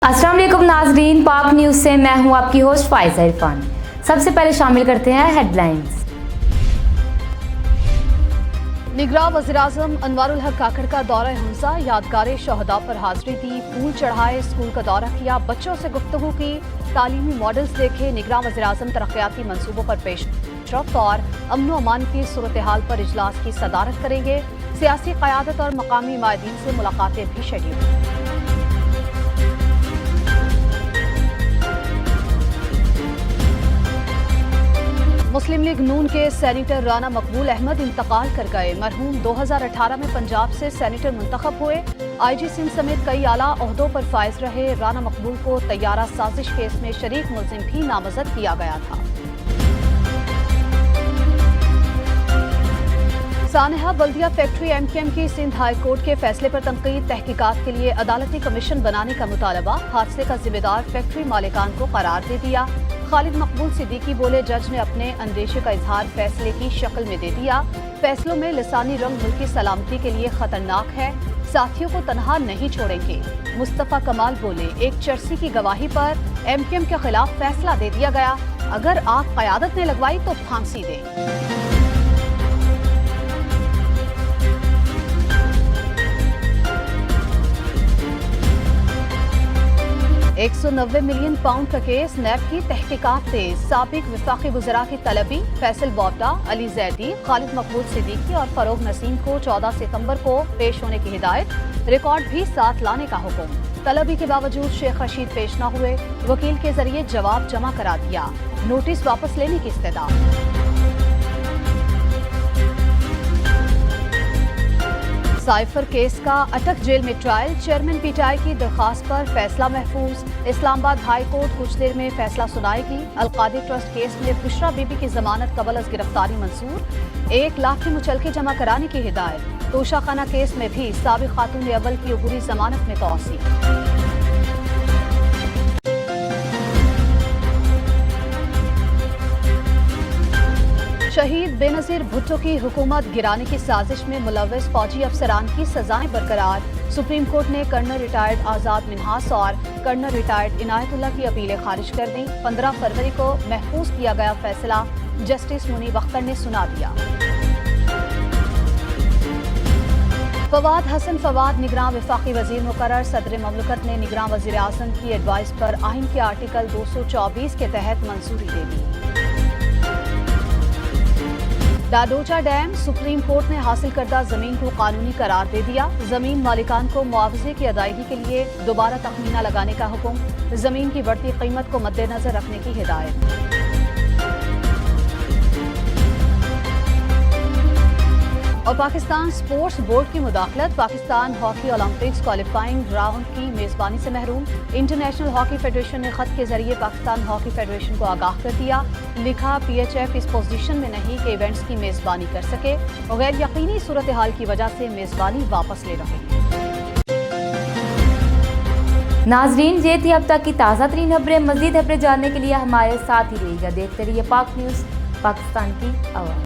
अस्सलाम वालेकुम नाजरीन, पाक न्यूज़ से मैं हूं आपकी होस्ट फाइजा इरफान। सबसे पहले शामिल करते हैं हेडलाइंस। निगरां वज़ीर-ए-आज़म अनवारुल हक काकड़ का दौरा हमजा, यादगार शहदा पर हाजिरी दी, फूल चढ़ाए, स्कूल का दौरा किया, बच्चों से गुफ्तगू की, तालीमी मॉडल्स देखे। निगरां वज़ीर-ए-आज़म तरक्याती मंसूबों पर पेशरफ्त और अमन व अमान की सूरत हाल पर इजलास की सदारत करेंगे। सियासी क़यादत और मकामी माहिदीन से मुलाकातें भी शेड्यूल। मुस्लिम लीग नून के सेनेटर राना मकबूल अहमद इंतकाल कर गए। मरहूम 2018 में पंजाब से सेनेटर मुंतखब हुए। IG सिंध समेत कई आला ओहदों पर फाइज रहे। राना मकबूल को तैयारा साजिश केस में शरीक मुलजिम भी नामजद किया गया था। सानेहा बल्दिया फैक्ट्री MKM की सिंध हाई कोर्ट के फैसले पर तनकीद, तहकीकात के लिए अदालती कमीशन बनाने का मुतालबा। हादसे का जिम्मेदार फैक्ट्री मालिकान को करार दे दिया। खालिद मकबूल सिद्दीकी बोले, जज ने अपने अंदेशे का इजहार फैसले की शक्ल में दे दिया। फैसलों में लिसानी रंग मुल्क की सलामती के लिए खतरनाक है, साथियों को तनहा नहीं छोड़ेंगे। मुस्तफा कमाल बोले, एक चर्सी की गवाही पर MKM के खिलाफ फैसला दे दिया गया, अगर आप क़यादत ने लगवाई तो फांसी दे। 190 मिलियन पाउंड का केस, नैब की तहकीकात तेज। साबिक वफाकी वज़रा की तलबी फैसल बोबडा, अली जैदी, खालिद मकबूल सिद्दीकी और फरोग नसीम को 14 सितंबर को पेश होने की हिदायत। रिकॉर्ड भी साथ लाने का हुक्म। तलबी के बावजूद शेख रशीद पेश न हुए, वकील के जरिए जवाब जमा करा दिया। नोटिस वापस लेने की इस्तदा। साइफर केस का अटक जेल में ट्रायल, चेयरमैन PTI की दरखास्त पर फैसला महफूज। इस्लामाबाद हाई कोर्ट कुछ देर में फैसला सुनाएगी। अलकादी ट्रस्ट केस में बुशरा बीबी की जमानत कबल अज गिरफ्तारी मंजूर। 1 लाख की मुचलके जमा कराने की हिदायत। तोशाखाना केस में भी साबिक खातून अव्वल की उबूरी जमानत में तौसीक। शहीद बेनज़ीर भुट्टो की हुकूमत गिराने की साजिश में मुलव्वस फौजी अफसरान की सजाएं बरकरार। सुप्रीम कोर्ट ने कर्नल रिटायर्ड आज़ाद मिन्हास और कर्नल रिटायर्ड इनायतुल्लाह की अपीलें खारिज कर दी। 15 फरवरी को महफूज किया गया फैसला जस्टिस मुनीब अख्तर ने सुना दिया। फवाद हसन फवाद निगरां वफाकी वजीर मुकर्रर। सदर ममलकत ने निगरां वज़ीर-ए-आज़म की एडवाइस पर आइन के आर्टिकल 224 के तहत मंजूरी दे दी। डाडोचा डैम, सुप्रीम कोर्ट ने हासिल करदा जमीन को कानूनी करार दे दिया। जमीन मालिकान को मुआवजे की अदायगी के लिए दोबारा तखमीना लगाने का हुक्म। जमीन की बढ़ती कीमत को मद्देनजर रखने की हिदायत। और पाकिस्तान स्पोर्ट्स बोर्ड की मुदाखलत, Pakistan hockey Olympics qualifying round की मेजबानी से महरूम। इंटरनेशनल हॉकी फेडरेशन ने खत के जरिए पाकिस्तान हॉकी फेडरेशन को आगाह कर दिया। लिखा, PHF इस पोजीशन में नहीं कि इवेंट्स की मेजबानी कर सके, गैर यकीनी सूरत हाल की वजह से मेजबानी वापस ले रहे हैं। नाजरीन, ये थी अब तक की ताज़ा तरीन खबरें। मज़ीद खबरें जानने के लिए हमारे साथ ही रहिएगा। देखते रहिए पाक न्यूज़, पाकिस्तान की आवाज़।